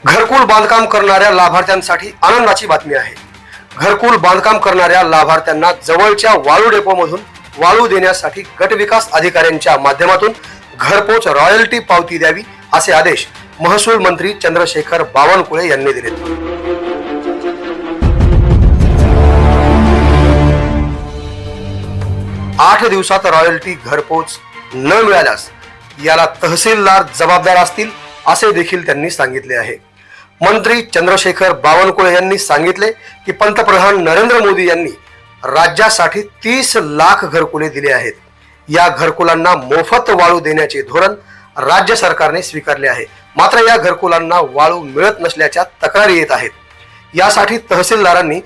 घरकुल बांधकाम करणाऱ्या लाभार्थ्यांसाठी आनंदाची बातमी आहे। घरकुल बांधकाम करणाऱ्या लाभार्थ्यांना जवळच्या वाळू डेपोमधून वाळू देण्यासाठी गट विकास अधिकाऱ्यांच्या माध्यमातून घरपोच रॉयल्टी पावती द्यावी असे आदेश महसूल मंत्री चंद्रशेखर बावनकुळे यांनी दिले। 8 दिवसात रॉयल्टी घरपोच न मिळाल्यास याला तहसीलदार जबाबदार असतील असे देखील त्यांनी सांगितले आहे। मंत्री चंद्रशेखर बावनकुळे यांनी सांगितले की पंतप्रधान नरेंद्र मोदी यांनी राज्यासाठी 30 लाख घरकुले दिले आहेत। या घरकुलांना मोफत वाळू देण्याचे धोरण राज्य सरकारने स्वीकारले आहे। मात्र या घरकुलांना वाळू मिळत नसल्याच्या तक्रारी येत आहेत। यासाठी तहसीलदारांनी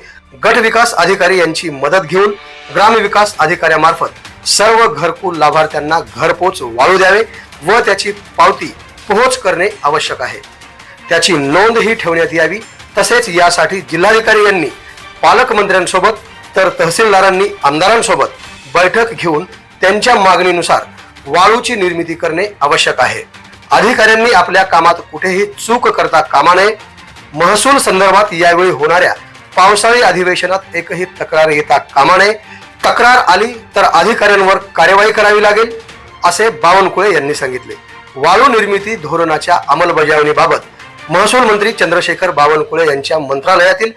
गट विकास अधिकारी यांची मदत घेऊन ग्रामविकास अधिकाऱ्यामार्फत सर्व घरकुल लाभार्थ्यांना घरपोच वाळू द्यावे व त्याची पावती पोहोच करणे आवश्यक आहे। त्याची नोंदही ठेवण्यात यावी। तसेच यासाठी जिल्हाधिकारी यांनी पालकमंत्र्यांसोबत तर तहसीलदारांनी आमदारांसोबत बैठक घेऊन त्यांच्या मागणीनुसार वाळूची निर्मिती करणे आवश्यक आहे। अधिकाऱ्यांनी आपल्या कामात कुठेही चूक करता कामा नये। महसूल संदर्भात यावेळी होणाऱ्या पावसाळी अधिवेशनात एकही तक्रार येता कामा नये। तक्रार आली तर अधिकाऱ्यांवर कार्यवाही करावी लागेल असे बावनकुळे यांनी सांगितले। वाळू निर्मिती धोरणाच्या अंमलबजावणीबाबत महसूल मंत्री चंद्रशेखर बावनकुळे यांच्या मंत्रालयातील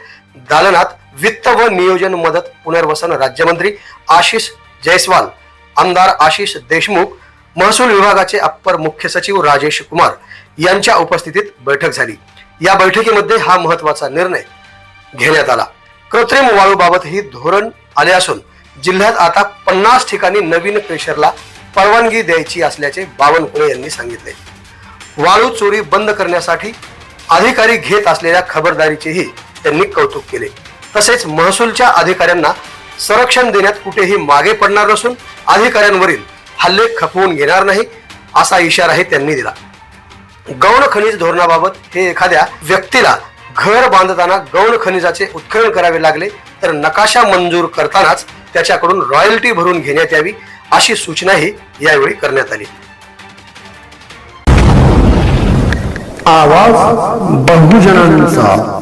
दालनात वित्त व नियोजन मदत पुनर्वसन राज्यमंत्री आशिष जयस्वाल, आमदार आशिष देशमुख, महसूल विभागाचे अप्पर मुख्य सचिव राजेश कुमार यांच्या उपस्थितीत बैठक झाली। या बैठकीमध्ये हा महत्त्वाचा निर्णय घेण्यात आला। कृत्रिम वाळूबाबत ही धोरण आले असून जिल्ह्यात आता 50 ठिकाणी नवीन क्रेशरला परवानगी द्यायची असल्याचे बावनकुळे यांनी सांगितले। वाळू चोरी बंद करण्यासाठी अधिकारी घेत असलेल्या खबरदारीचेही त्यांनी कौतुक केले। तसेच महसूलच्या अधिकाऱ्यांना संरक्षण देण्यात कुठेही मागे पडणार नसून अधिकाऱ्यांवरील हल्ले खपवून घेणार नाही असा इशाराही त्यांनी दिला। गौण खनिज धोरणाबाबत हे एखाद्या व्यक्तीला घर बांधताना गौण खनिजाचे उत्खनन करावे लागले तर नकाशा मंजूर करतानाच त्याच्याकडून रॉयल्टी भरून घेण्यात यावी अशी सूचनाही यावेळी करण्यात आली। आवाज बहुजनांचा।